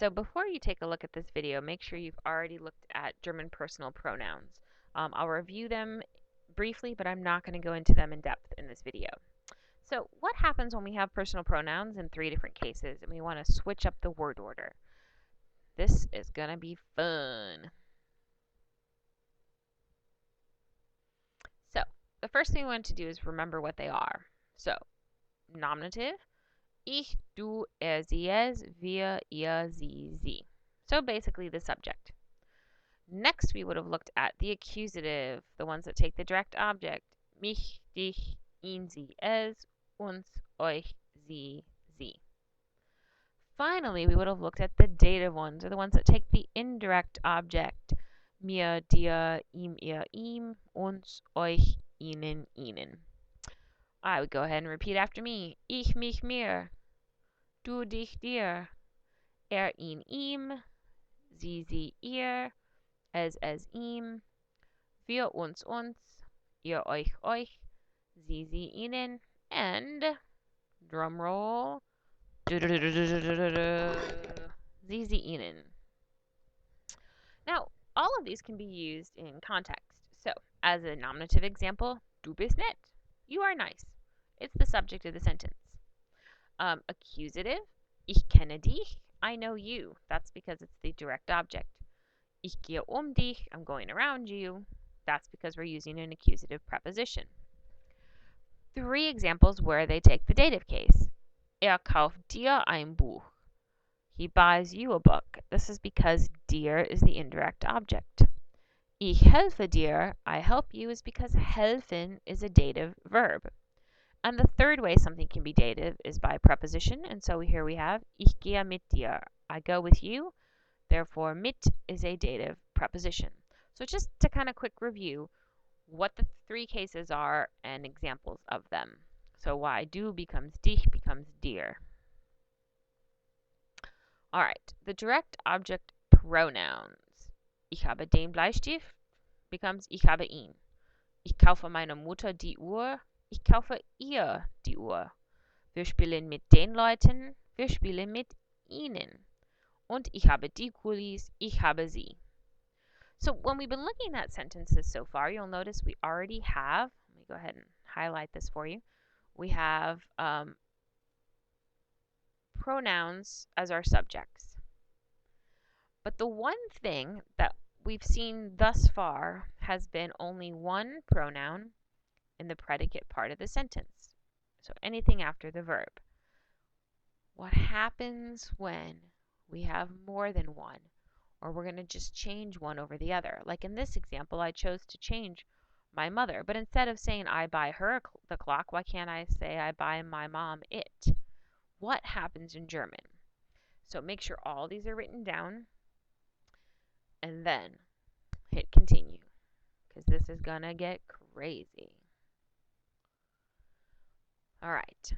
So before you take a look at this video, make sure you've already looked at German personal pronouns. I'll review them briefly, but I'm not going to go into them in depth in this video. So what happens when we have personal pronouns in 3 different cases and we want to switch up the word order? This is going to be fun. So the first thing we want to do is remember what they are. So nominative, ich, du, er, sie, es, wir, ihr, sie, sie. So basically the subject. Next, we would have looked at the accusative, the ones that take the direct object. Mich, dich, ihn, sie, es, uns, euch, sie, sie. Finally, we would have looked at the dative ones, or the ones that take the indirect object. Mir, dir, ihm, ihr, ihm, uns, euch, ihnen, ihnen. I would go ahead and repeat after me. Ich, mich, mir. Du, dich, dir. Er, ihn, ihm. Sie, ihr. Es, ihm. Wir, uns, ihr, euch. Sie, ihnen. And, drum roll, sie, ihnen. Now, all of these can be used in context. So, as a nominative example, du bist nett. You are nice. It's the subject of the sentence. Accusative, ich kenne dich. I know you. That's because it's the direct object. Ich gehe dich. I'm going around you. That's because we're using an accusative preposition. 3 examples where they take the dative case. Er kauft dir ein Buch. He buys you a book. This is because dir is the indirect object. Ich helfe dir, I help you, is because helfen is a dative verb. And the third way something can be dative is by preposition. And so here we have ich gehe mit dir. I go with you. Therefore, mit is a dative preposition. So just to kind of quick review what the 3 cases are and examples of them. So why du becomes dich becomes dir. All right, the direct object pronouns. Ich habe den Bleistift becomes ich habe ihn. Ich kaufe meiner Mutter die Uhr. Ich kaufe ihr die Uhr. Wir spielen mit den Leuten. Wir spielen mit ihnen. Und ich habe die Kulis. Ich habe sie. So when we've been looking at sentences so far, you'll notice we already have, let me go ahead and highlight this for you. We have pronouns as our subjects. But the one thing that we've seen thus far has been only one pronoun in the predicate part of the sentence. So anything after the verb. What happens when we have more than one? Or we're going to just change one over the other. Like in this example, I chose to change my mother. But instead of saying I buy her the clock, why can't I say I buy my mom it? What happens in German? So make sure all these are written down. And then hit continue. Because this is going to get crazy. All right.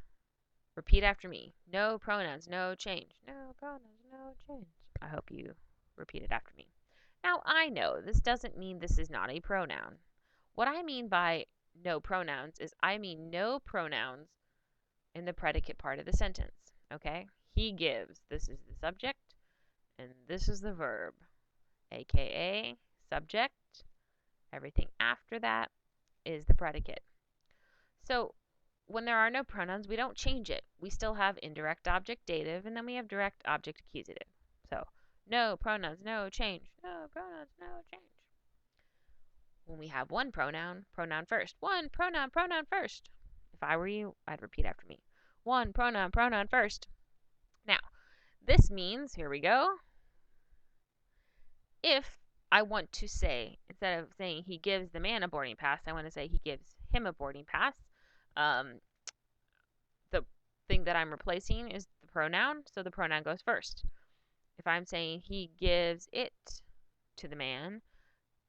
Repeat after me. No pronouns, no change. No pronouns, no change. I hope you repeat it after me. Now, I know this doesn't mean this is not a pronoun. What I mean by no pronouns is I mean no pronouns in the predicate part of the sentence. Okay? He gives. This is the subject, and this is the verb, aka subject. Everything after that is the predicate. So when there are no pronouns, we don't change it. We still have indirect object dative, and then we have direct object accusative. So no pronouns, no change. No pronouns, no change. When we have one pronoun, pronoun first. One pronoun, pronoun first. If I were you, I'd repeat after me. One pronoun, pronoun first. Now, this means, here we go, if I want to say, instead of saying he gives the man a boarding pass, I want to say he gives him a boarding pass. The thing that I'm replacing is the pronoun, so the pronoun goes first. If I'm saying he gives it to the man,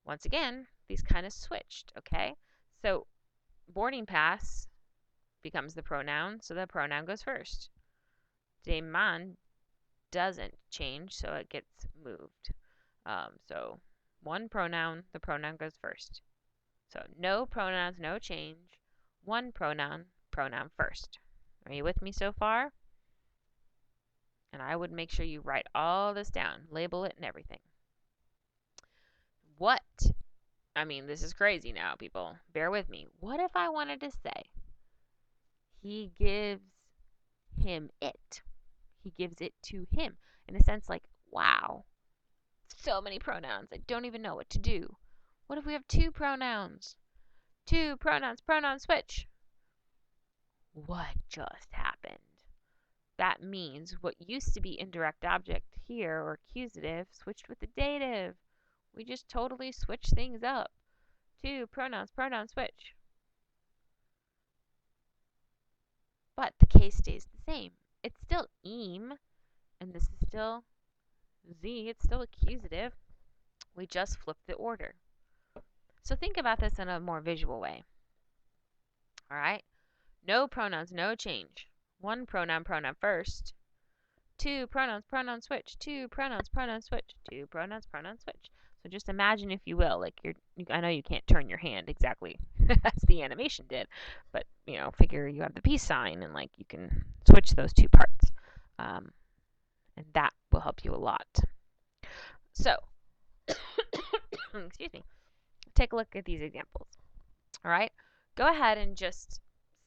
once again, these kind of switched, okay? So boarding pass becomes the pronoun, so the pronoun goes first. Der Mann doesn't change, so it gets moved. So one pronoun, the pronoun goes first. So no pronouns, no change. One pronoun, pronoun first. Are you with me so far? And I would make sure you write all this down, label it and everything. What? I mean, this is crazy now, people. Bear with me. What if I wanted to say, he gives him it? He gives it to him. In a sense, like, wow, so many pronouns. I don't even know what to do. What if we have two pronouns? Two pronouns, pronoun switch. What just happened? That means what used to be indirect object here, or accusative, switched with the dative. We just totally switched things up. Two pronouns, pronoun switch. But the case stays the same. It's still ihm, and this is still z. It's still accusative. We just flipped the order. So think about this in a more visual way. All right? No pronouns, no change. One pronoun, pronoun first. Two pronouns, pronoun switch. Two pronouns, pronoun switch. Two pronouns, pronoun switch. So just imagine, if you will, like I know you can't turn your hand exactly as the animation did, but figure you have the peace sign and like you can switch those two parts, and that will help you a lot. So, excuse me. Take a look at these examples. All right, go ahead and just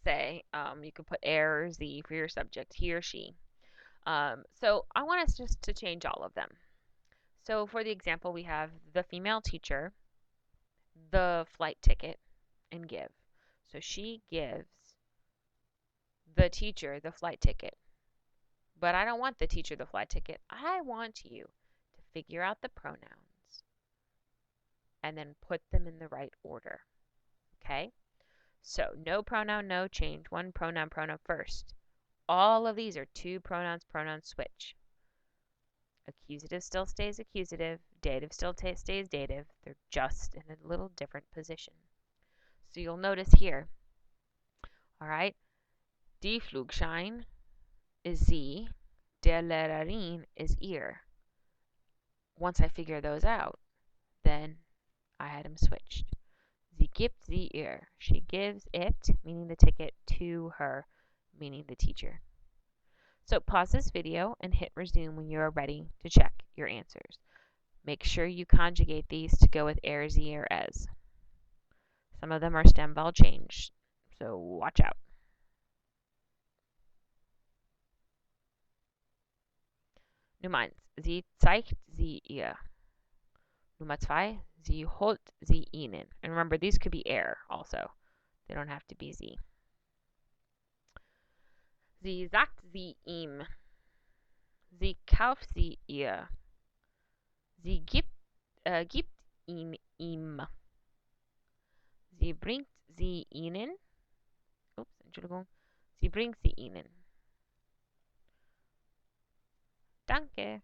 say, you could put er or z for your subject, he or she. So I want us just to change all of them. So for the example, we have the female teacher, the flight ticket, and give. So she gives the teacher the flight ticket. But I don't want the teacher the flight ticket. I want you to figure out the pronouns and then put them in the right order. Okay? So no pronoun, no change. One pronoun, pronoun first. All of these are two pronouns, pronoun switch. Accusative still stays accusative. Dative still stays dative. They're just in a little different position. So you'll notice here, all right, die Flugschein is sie, der Lehrerin is ihr. Once I figure those out, then I had them switched. Sie gibt sie ihr. She gives it, meaning the ticket, to her, meaning the teacher. So pause this video and hit resume when you are ready to check your answers. Make sure you conjugate these to go with er, sie, or es. Some of them are stem vowel changed, so watch out. Nummer 1. Sie zeigt sie ihr. Nummer 2. Sie holt sie ihnen. And remember, these could be er also. They don't have to be sie. Sie sagt sie ihm. Sie kauft sie ihr. Sie gibt ihn ihm. Sie bringt sie ihnen. Ups, Entschuldigung. Sie bringt sie ihnen. Danke.